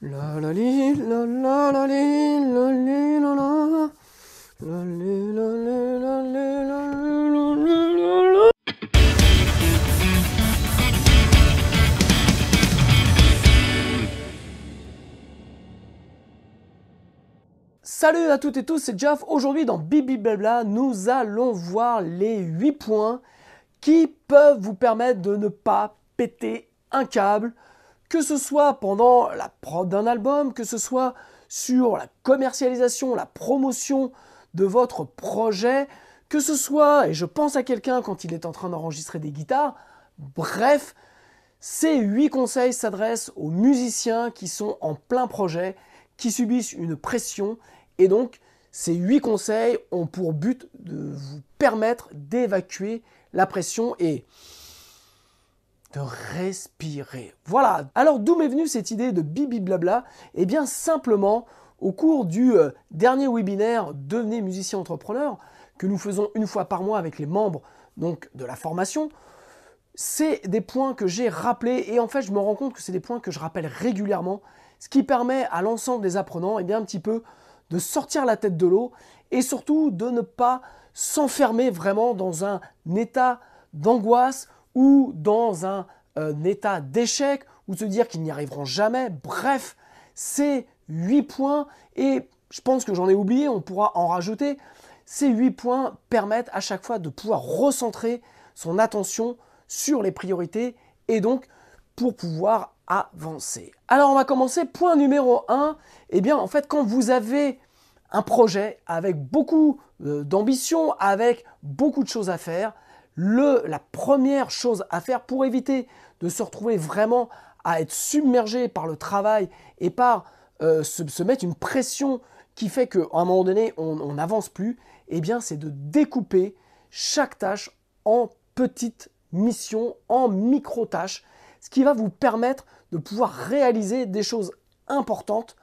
La la li, la la la li, la li la la. La li la li, la li la li, la la. Salut à toutes et tous, c'est Jeff. Aujourd'hui dans Bibi Blabla, nous allons voir les 8 points qui peuvent vous permettre de ne pas péter un câble, que ce soit pendant la prod d'un album, que ce soit sur la commercialisation, la promotion de votre projet, que ce soit, et je pense à quelqu'un quand il est en train d'enregistrer des guitares, bref, ces 8 conseils s'adressent aux musiciens qui sont en plein projet, qui subissent une pression, et donc ces 8 conseils ont pour but de vous permettre d'évacuer la pression et de respirer. Voilà. Alors d'où m'est venue cette idée de Bibi Blabla? Eh bien simplement, au cours du dernier webinaire Devenez musicien entrepreneur, que nous faisons une fois par mois avec les membres donc, de la formation, c'est des points que j'ai rappelés et en fait je me rends compte que c'est des points que je rappelle régulièrement, ce qui permet à l'ensemble des apprenants eh bien, un petit peu de sortir la tête de l'eau et surtout de ne pas s'enfermer vraiment dans un état d'angoisse ou dans un état d'échec ou se dire qu'ils n'y arriveront jamais. Bref, c'est 8 points et je pense que j'en ai oublié, on pourra en rajouter. Ces 8 points permettent à chaque fois de pouvoir recentrer son attention sur les priorités et donc pour pouvoir avancer. Alors on va commencer. Point numéro 1, eh bien en fait quand vous avez un projet avec beaucoup d'ambition, avec beaucoup de choses à faire, la première chose à faire pour éviter de se retrouver vraiment à être submergé par le travail et par se mettre une pression qui fait qu'à un moment donné on n'avance plus, eh bien c'est de découper chaque tâche en petites missions, en micro-tâches, ce qui va vous permettre de pouvoir réaliser des choses importantes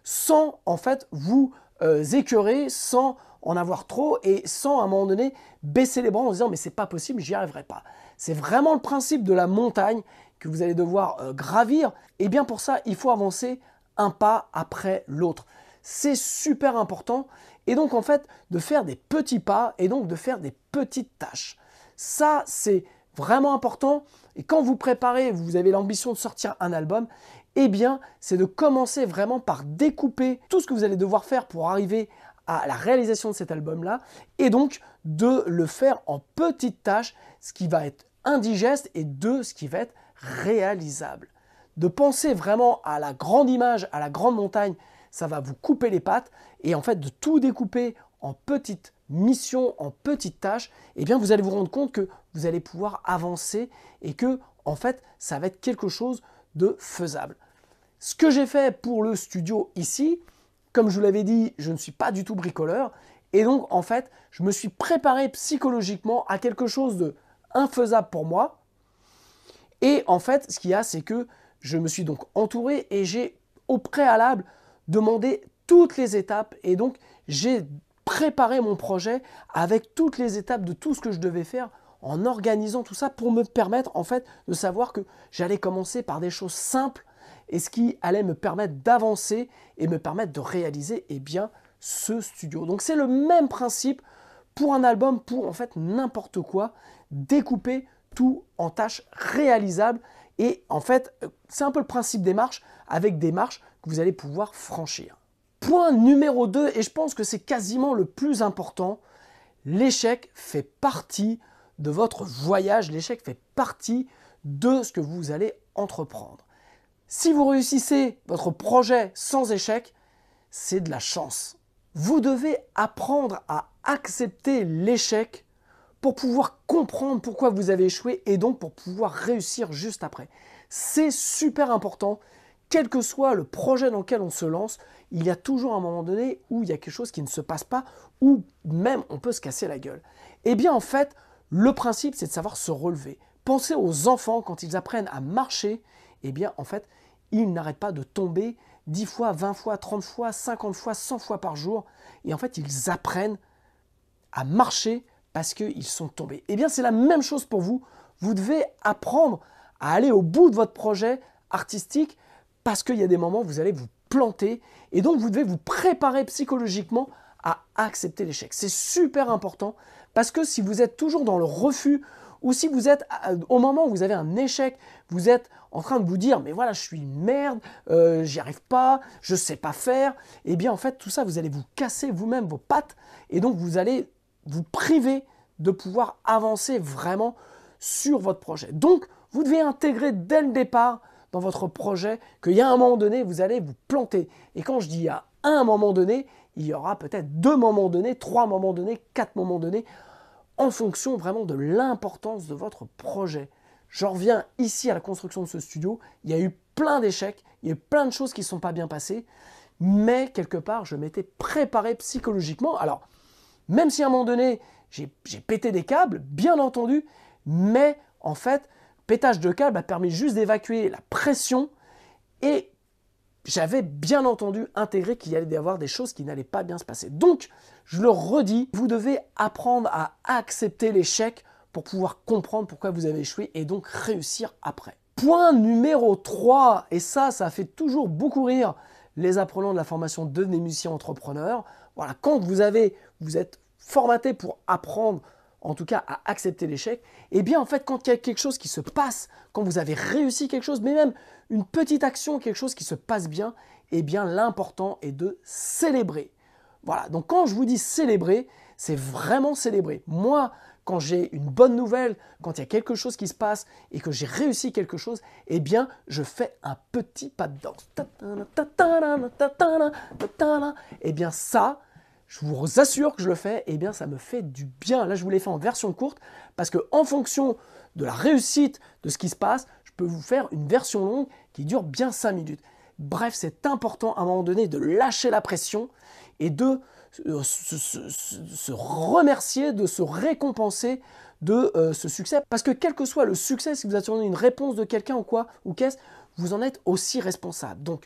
sans en fait vous écœurer, sans en avoir trop et sans à un moment donné baisser les bras en se disant mais c'est pas possible, j'y arriverai pas. C'est vraiment le principe de la montagne que vous allez devoir gravir et bien pour ça il faut avancer un pas après l'autre. C'est super important et donc en fait de faire des petits pas et donc de faire des petites tâches. Ça c'est vraiment important et quand vous préparez, vous avez l'ambition de sortir un album, eh bien c'est de commencer vraiment par découper tout ce que vous allez devoir faire pour arriver à la réalisation de cet album-là et donc de le faire en petites tâches, ce qui va être indigeste et ce qui va être réalisable. De penser vraiment à la grande image, à la grande montagne, ça va vous couper les pattes et en fait de tout découper en petites missions, en petites tâches, eh bien vous allez vous rendre compte que vous allez pouvoir avancer et que en fait ça va être quelque chose de faisable. Ce que j'ai fait pour le studio ici, comme je vous l'avais dit, je ne suis pas du tout bricoleur et donc en fait je me suis préparé psychologiquement à quelque chose de infaisable pour moi et en fait ce qu'il y a c'est que je me suis donc entouré et j'ai au préalable demandé toutes les étapes et donc j'ai préparé mon projet avec toutes les étapes de tout ce que je devais faire en organisant tout ça pour me permettre en fait de savoir que j'allais commencer par des choses simples et ce qui allait me permettre d'avancer et me permettre de réaliser eh bien, ce studio. Donc c'est le même principe pour un album, pour en fait n'importe quoi, découper tout en tâches réalisables et en fait c'est un peu le principe des marches avec des marches que vous allez pouvoir franchir. Point numéro 2, et je pense que c'est quasiment le plus important, l'échec fait partie de votre voyage, l'échec fait partie de ce que vous allez entreprendre. Si vous réussissez votre projet sans échec, c'est de la chance. Vous devez apprendre à accepter l'échec pour pouvoir comprendre pourquoi vous avez échoué et donc pour pouvoir réussir juste après. C'est super important. Quel que soit le projet dans lequel on se lance, il y a toujours un moment donné où il y a quelque chose qui ne se passe pas, ou même on peut se casser la gueule. Eh bien en fait, le principe c'est de savoir se relever. Pensez aux enfants quand ils apprennent à marcher, eh bien en fait, ils n'arrêtent pas de tomber 10 fois, 20 fois, 30 fois, 50 fois, 100 fois par jour. Et en fait, ils apprennent à marcher parce qu'ils sont tombés. Eh bien c'est la même chose pour vous. Vous devez apprendre à aller au bout de votre projet artistique parce qu'il y a des moments où vous allez vous planter et donc vous devez vous préparer psychologiquement à accepter l'échec. C'est super important parce que si vous êtes toujours dans le refus ou si vous êtes au moment où vous avez un échec, vous êtes en train de vous dire mais voilà je suis une merde, j'y arrive pas, je sais pas faire, et bien en fait tout ça vous allez vous casser vous-même vos pattes et donc vous allez vous priver de pouvoir avancer vraiment sur votre projet. Donc vous devez intégrer dès le départ dans votre projet qu'il y a un moment donné vous allez vous planter. Et quand je dis à un moment donné, il y aura peut-être 2 moments donnés, 3 moments donnés, 4 moments donnés, en fonction vraiment de l'importance de votre projet. J'en reviens ici à la construction de ce studio, il y a eu plein d'échecs, il y a eu plein de choses qui ne sont pas bien passées, mais quelque part je m'étais préparé psychologiquement. Alors, même si à un moment donné j'ai pété des câbles, bien entendu, mais en fait, pétage de câble a permis juste d'évacuer la pression et j'avais bien entendu intégré qu'il y allait y avoir des choses qui n'allaient pas bien se passer. Donc, je le redis, vous devez apprendre à accepter l'échec pour pouvoir comprendre pourquoi vous avez échoué et donc réussir après. Point numéro 3, et ça fait toujours beaucoup rire les apprenants de la formation Devenez musicien entrepreneur. Voilà, quand vous êtes formaté pour apprendre, en tout cas à accepter l'échec, et bien en fait quand il y a quelque chose qui se passe, quand vous avez réussi quelque chose, mais même une petite action, quelque chose qui se passe bien, et bien l'important est de célébrer. Voilà, donc quand je vous dis célébrer, c'est vraiment célébrer. Moi, quand j'ai une bonne nouvelle, quand il y a quelque chose qui se passe et que j'ai réussi quelque chose, eh bien je fais un petit pas de danse. Eh bien ça, je vous assure que je le fais, eh bien ça me fait du bien. Là, je vous l'ai fait en version courte parce que en fonction de la réussite de ce qui se passe, je peux vous faire une version longue qui dure bien 5 minutes. Bref, c'est important à un moment donné de lâcher la pression et de se remercier, de se récompenser de ce succès. Parce que quel que soit le succès, si vous attendez une réponse de quelqu'un ou quoi, ou qu'est-ce, vous en êtes aussi responsable. Donc,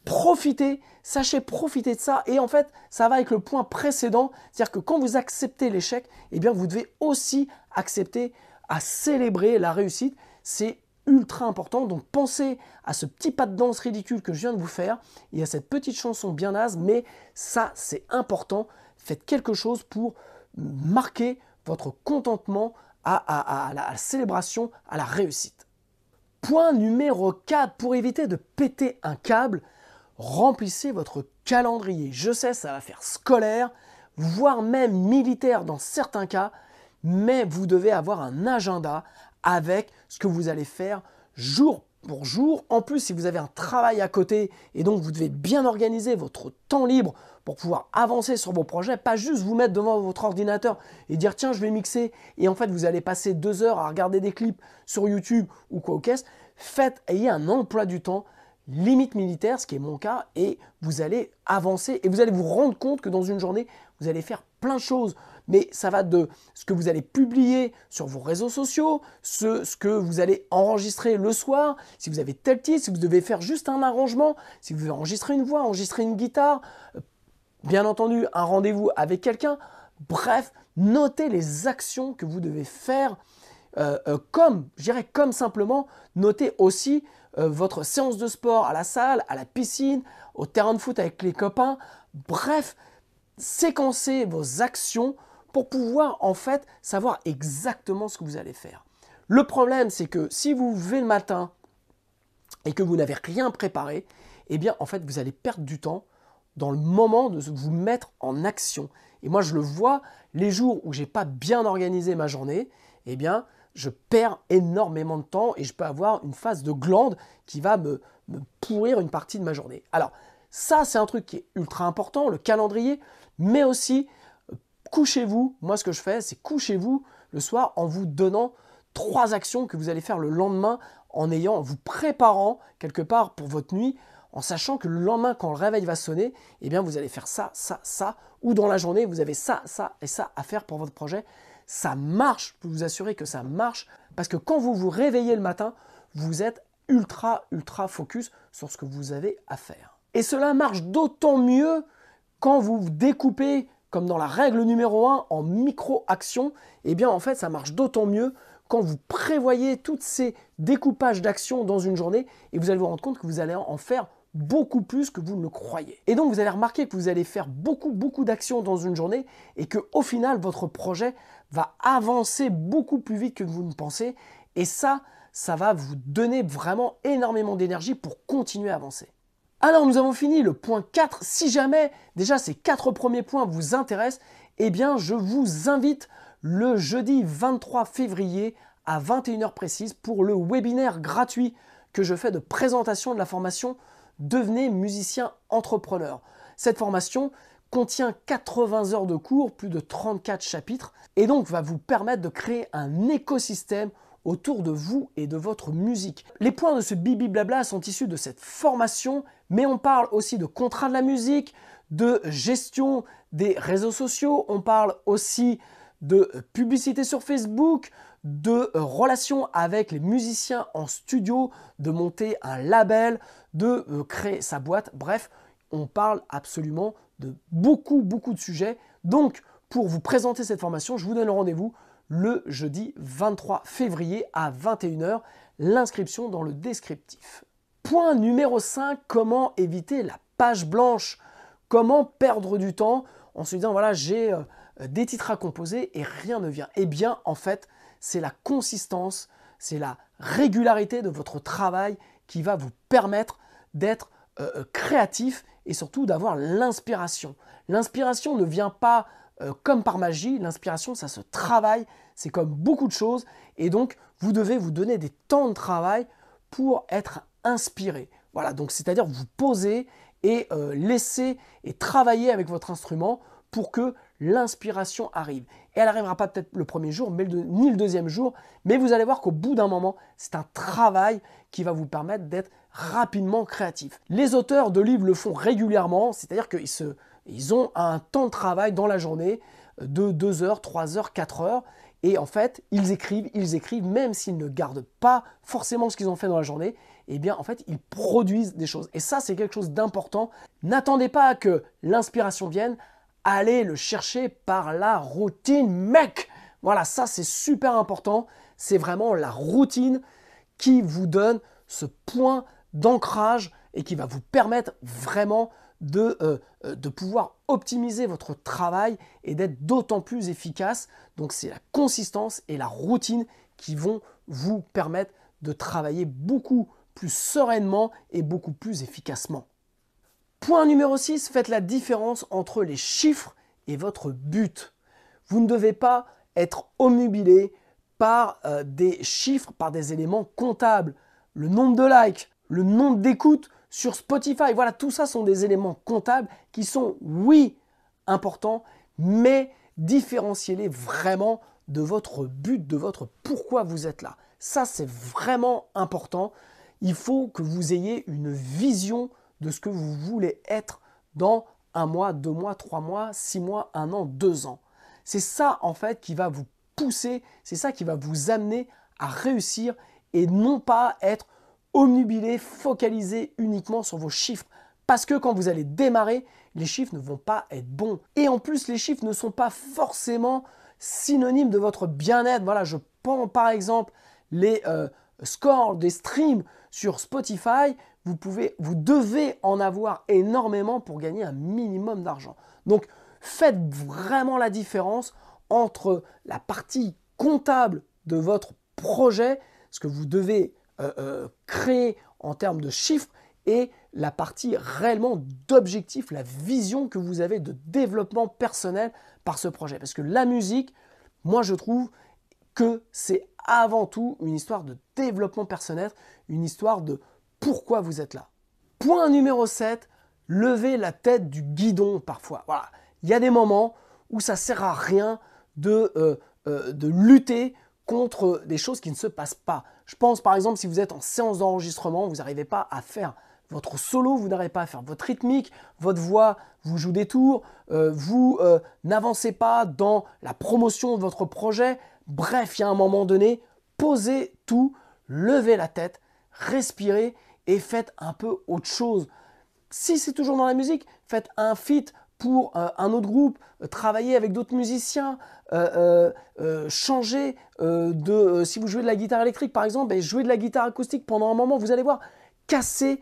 profitez, sachez profiter de ça. Et en fait, ça va avec le point précédent. C'est-à-dire que quand vous acceptez l'échec, eh bien, vous devez aussi accepter à célébrer la réussite. C'est ultra important. Donc, pensez à ce petit pas de danse ridicule que je viens de vous faire. Il y a cette petite chanson bien naze, mais ça, c'est important. Faites quelque chose pour marquer votre contentement à la célébration, à la réussite. Point numéro 4, pour éviter de péter un câble, remplissez votre calendrier. Je sais, ça va faire scolaire, voire même militaire dans certains cas, mais vous devez avoir un agenda avec ce que vous allez faire jour pour jour. En plus, si vous avez un travail à côté et donc vous devez bien organiser votre temps libre pour pouvoir avancer sur vos projets, pas juste vous mettre devant votre ordinateur et dire tiens je vais mixer et en fait vous allez passer 2 heures à regarder des clips sur YouTube ou quoi au caisse. Ayez un emploi du temps limite militaire, ce qui est mon cas, et vous allez avancer et vous allez vous rendre compte que dans une journée, vous allez faire plein de choses. Mais ça va de ce que vous allez publier sur vos réseaux sociaux, ce que vous allez enregistrer le soir, si vous avez tel titre, si vous devez faire juste un arrangement, si vous devez enregistrer une voix, enregistrer une guitare, bien entendu un rendez-vous avec quelqu'un. Bref, notez les actions que vous devez faire comme simplement noter aussi votre séance de sport à la salle, à la piscine, au terrain de foot avec les copains. Bref, séquencez vos actions pour pouvoir en fait savoir exactement ce que vous allez faire. Le problème, c'est que si vous vous levez le matin et que vous n'avez rien préparé, eh bien en fait vous allez perdre du temps dans le moment de vous mettre en action. Et moi je le vois, les jours où j'ai pas bien organisé ma journée, eh bien je perds énormément de temps et je peux avoir une phase de glande qui va me pourrir une partie de ma journée. Alors ça c'est un truc qui est ultra important, le calendrier, mais aussi couchez-vous. Moi ce que je fais c'est couchez-vous le soir en vous donnant 3 actions que vous allez faire le lendemain en vous préparant quelque part pour votre nuit, en sachant que le lendemain, quand le réveil va sonner, eh bien vous allez faire ça, ça, ça, ou dans la journée, vous avez ça, ça et ça à faire pour votre projet. Ça marche, je peux vous assurer que ça marche, parce que quand vous vous réveillez le matin, vous êtes ultra focus sur ce que vous avez à faire. Et cela marche d'autant mieux quand vous vous découpez, comme dans la règle numéro 1, en micro-actions. Eh bien en fait, ça marche d'autant mieux quand vous prévoyez tous ces découpages d'actions dans une journée et vous allez vous rendre compte que vous allez en faire beaucoup plus que vous ne le croyez. Et donc vous allez remarquer que vous allez faire beaucoup d'actions dans une journée et qu'au final votre projet va avancer beaucoup plus vite que vous ne pensez et ça va vous donner vraiment énormément d'énergie pour continuer à avancer. Alors nous avons fini le point 4. Si jamais déjà ces 4 premiers points vous intéressent, eh bien je vous invite le jeudi 23 février à 21 h précise pour le webinaire gratuit que je fais de présentation de la formation Devenez musicien entrepreneur. Cette formation contient 80 heures de cours, plus de 34 chapitres et donc va vous permettre de créer un écosystème autour de vous et de votre musique. Les points de ce Bibi Blabla sont issus de cette formation, mais on parle aussi de contrat de la musique, de gestion des réseaux sociaux, on parle aussi de publicité sur Facebook, de relations avec les musiciens en studio, de monter un label, de créer sa boîte. Bref, on parle absolument de beaucoup de sujets. Donc, pour vous présenter cette formation, je vous donne rendez-vous le jeudi 23 février à 21 h. L'inscription dans le descriptif. Point numéro 5, comment éviter la page blanche? Comment perdre du temps en se disant voilà, j'ai des titres à composer et rien ne vient. Eh bien, en fait, c'est la consistance, c'est la régularité de votre travail qui va vous permettre d'être créatif et surtout d'avoir l'inspiration. L'inspiration ne vient pas comme par magie, l'inspiration ça se travaille, c'est comme beaucoup de choses et donc vous devez vous donner des temps de travail pour être inspiré. Voilà, donc c'est-à-dire vous poser et laisser et travailler avec votre instrument pour que l'inspiration arrive. Et elle n'arrivera pas peut-être le premier jour, ni le deuxième jour, mais vous allez voir qu'au bout d'un moment, c'est un travail qui va vous permettre d'être rapidement créatif. Les auteurs de livres le font régulièrement, c'est-à-dire qu'ils ont un temps de travail dans la journée de 2 heures, 3 heures, 4 heures, et en fait, ils écrivent, même s'ils ne gardent pas forcément ce qu'ils ont fait dans la journée, eh bien en fait, ils produisent des choses. Et ça, c'est quelque chose d'important. N'attendez pas que l'inspiration vienne, allez le chercher par la routine, mec! Voilà, ça c'est super important. C'est vraiment la routine qui vous donne ce point d'ancrage et qui va vous permettre vraiment de pouvoir optimiser votre travail et d'être d'autant plus efficace. Donc c'est la consistance et la routine qui vont vous permettre de travailler beaucoup plus sereinement et beaucoup plus efficacement. Point numéro 6, faites la différence entre les chiffres et votre but. Vous ne devez pas être omnubilé par des chiffres, par des éléments comptables. Le nombre de likes, le nombre d'écoutes sur Spotify, voilà, tout ça sont des éléments comptables qui sont, oui, importants, mais différenciez-les vraiment de votre but, de votre pourquoi vous êtes là. Ça, c'est vraiment important. Il faut que vous ayez une vision de ce que vous voulez être dans 1 mois, 2 mois, 3 mois, 6 mois, 1 an, 2 ans. C'est ça en fait qui va vous pousser, c'est ça qui va vous amener à réussir et non pas être omnubilé, focalisé uniquement sur vos chiffres. Parce que quand vous allez démarrer, les chiffres ne vont pas être bons. Et en plus, les chiffres ne sont pas forcément synonymes de votre bien-être. Voilà, je prends par exemple les scores des streams sur Spotify. Vous devez en avoir énormément pour gagner un minimum d'argent. Donc, faites vraiment la différence entre la partie comptable de votre projet, ce que vous devez créer en termes de chiffres, et la partie réellement d'objectifs, la vision que vous avez de développement personnel par ce projet. Parce que la musique, moi je trouve que c'est avant tout une histoire de développement personnel, une histoire de pourquoi vous êtes là. Point numéro 7, levez la tête du guidon parfois. Voilà. Il y a des moments où ça ne sert à rien de lutter contre des choses qui ne se passent pas. Je pense par exemple si vous êtes en séance d'enregistrement, vous n'arrivez pas à faire votre solo, vous n'arrivez pas à faire votre rythmique, votre voix vous joue des tours, vous n'avancez pas dans la promotion de votre projet. Bref, il y a un moment donné, posez tout, levez la tête, respirez et faites un peu autre chose. Si c'est toujours dans la musique, faites un feat pour un autre groupe, travailler avec d'autres musiciens, changer si vous jouez de la guitare électrique par exemple, et jouer de la guitare acoustique pendant un moment, vous allez voir, casser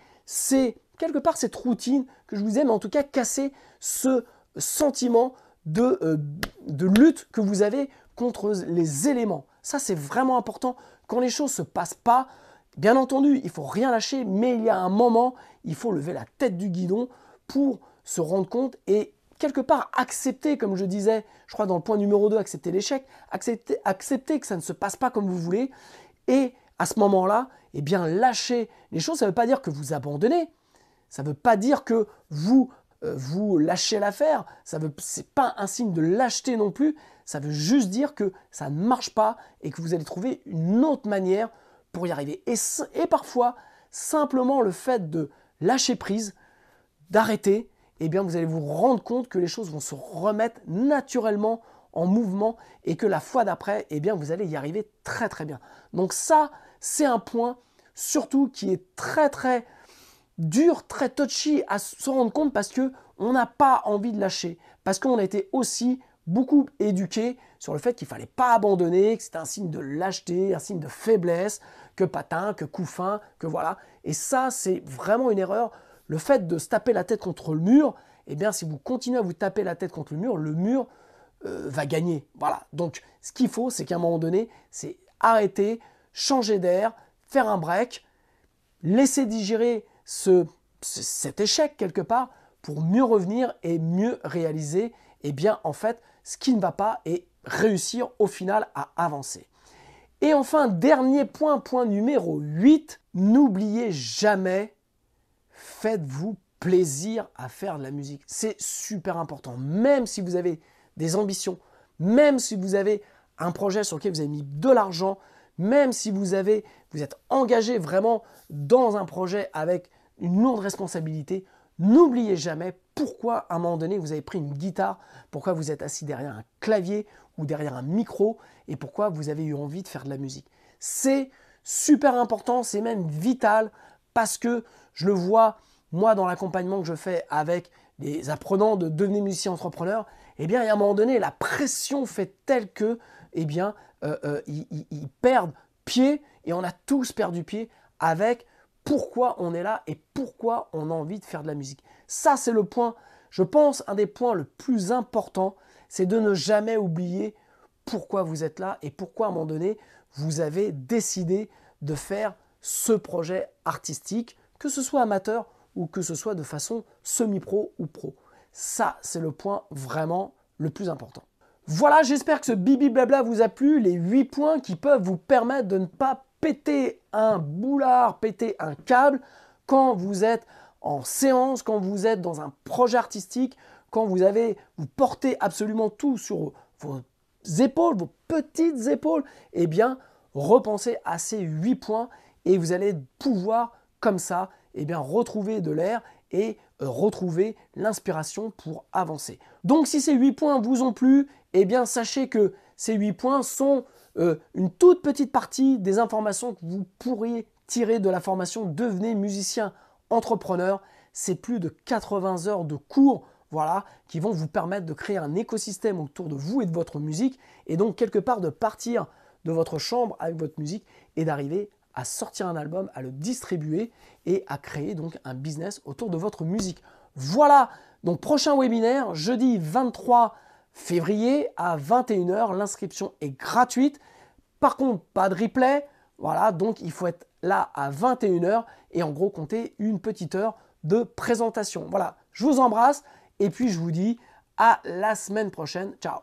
quelque part cette routine que je vous aime, mais en tout cas casser ce sentiment de lutte que vous avez contre les éléments. Ça, c'est vraiment important. Quand les choses ne se passent pas, bien entendu, il ne faut rien lâcher, mais il y a un moment, il faut lever la tête du guidon pour se rendre compte et quelque part accepter, comme je disais, je crois dans le point numéro 2, accepter l'échec, accepter que ça ne se passe pas comme vous voulez, et à ce moment-là, eh bien lâcher les choses. Ça ne veut pas dire que vous abandonnez, ça ne veut pas dire que vous lâchez l'affaire, ce n'est pas un signe de lâcheté non plus, ça veut juste dire que ça ne marche pas et que vous allez trouver une autre manière pour y arriver. Et parfois, simplement le fait de lâcher prise, d'arrêter, eh bien vous allez vous rendre compte que les choses vont se remettre naturellement en mouvement et que la fois d'après, eh bien vous allez y arriver très très bien. Donc ça, c'est un point surtout qui est très très dur, très touchy à se rendre compte parce qu'on n'a pas envie de lâcher, parce qu'on a été aussi beaucoup éduqué sur le fait qu'il ne fallait pas abandonner, que c'était un signe de lâcheté, un signe de faiblesse, que patin, que couffin, que voilà. Et ça, c'est vraiment une erreur. Le fait de se taper la tête contre le mur, eh bien, si vous continuez à vous taper la tête contre le mur va gagner. Voilà. Donc, ce qu'il faut, c'est qu'à un moment donné, c'est arrêter, changer d'air, faire un break, laisser digérer cet échec quelque part pour mieux revenir et mieux réaliser, eh bien, en fait, ce qui ne va pas et réussir au final à avancer. Et enfin, dernier point, point numéro 8, n'oubliez jamais, faites-vous plaisir à faire de la musique. C'est super important, même si vous avez des ambitions, même si vous avez un projet sur lequel vous avez mis de l'argent, même si vous êtes engagé vraiment dans un projet avec une lourde responsabilité, n'oubliez jamais pourquoi à un moment donné vous avez pris une guitare, pourquoi vous êtes assis derrière un clavier ou derrière un micro et pourquoi vous avez eu envie de faire de la musique. C'est super important, c'est même vital parce que je le vois moi dans l'accompagnement que je fais avec les apprenants de devenir musicien entrepreneur, eh bien, à un moment donné, la pression fait telle que, eh bien, ils perdent pied et on a tous perdu pied avec pourquoi on est là et pourquoi on a envie de faire de la musique. Ça, c'est le point, je pense, un des points le plus important, c'est de ne jamais oublier pourquoi vous êtes là et pourquoi, à un moment donné, vous avez décidé de faire ce projet artistique, que ce soit amateur ou que ce soit de façon semi-pro ou pro. Ça, c'est le point vraiment le plus important. Voilà, j'espère que ce bibi blabla vous a plu, les 8 points qui peuvent vous permettre de ne pas péter un boulard, péter un câble quand vous êtes en séance, quand vous êtes dans un projet artistique, quand vous portez absolument tout sur vos épaules, vos petites épaules, eh bien, repensez à ces 8 points et vous allez pouvoir, comme ça, eh bien, retrouver de l'air et retrouver l'inspiration pour avancer. Donc, si ces 8 points vous ont plu, eh bien, sachez que ces 8 points sont une toute petite partie des informations que vous pourriez tirer de la formation Devenez musicien entrepreneur. C'est plus de 80 heures de cours, voilà, qui vont vous permettre de créer un écosystème autour de vous et de votre musique, et donc quelque part de partir de votre chambre avec votre musique et d'arriver à sortir un album, à le distribuer et à créer donc un business autour de votre musique. Voilà, donc prochain webinaire, jeudi 23 février à 21 h. L'inscription est gratuite. Par contre, pas de replay. Voilà, donc il faut être là à 21 h et en gros compter une petite heure de présentation. Voilà, je vous embrasse et puis je vous dis à la semaine prochaine. Ciao.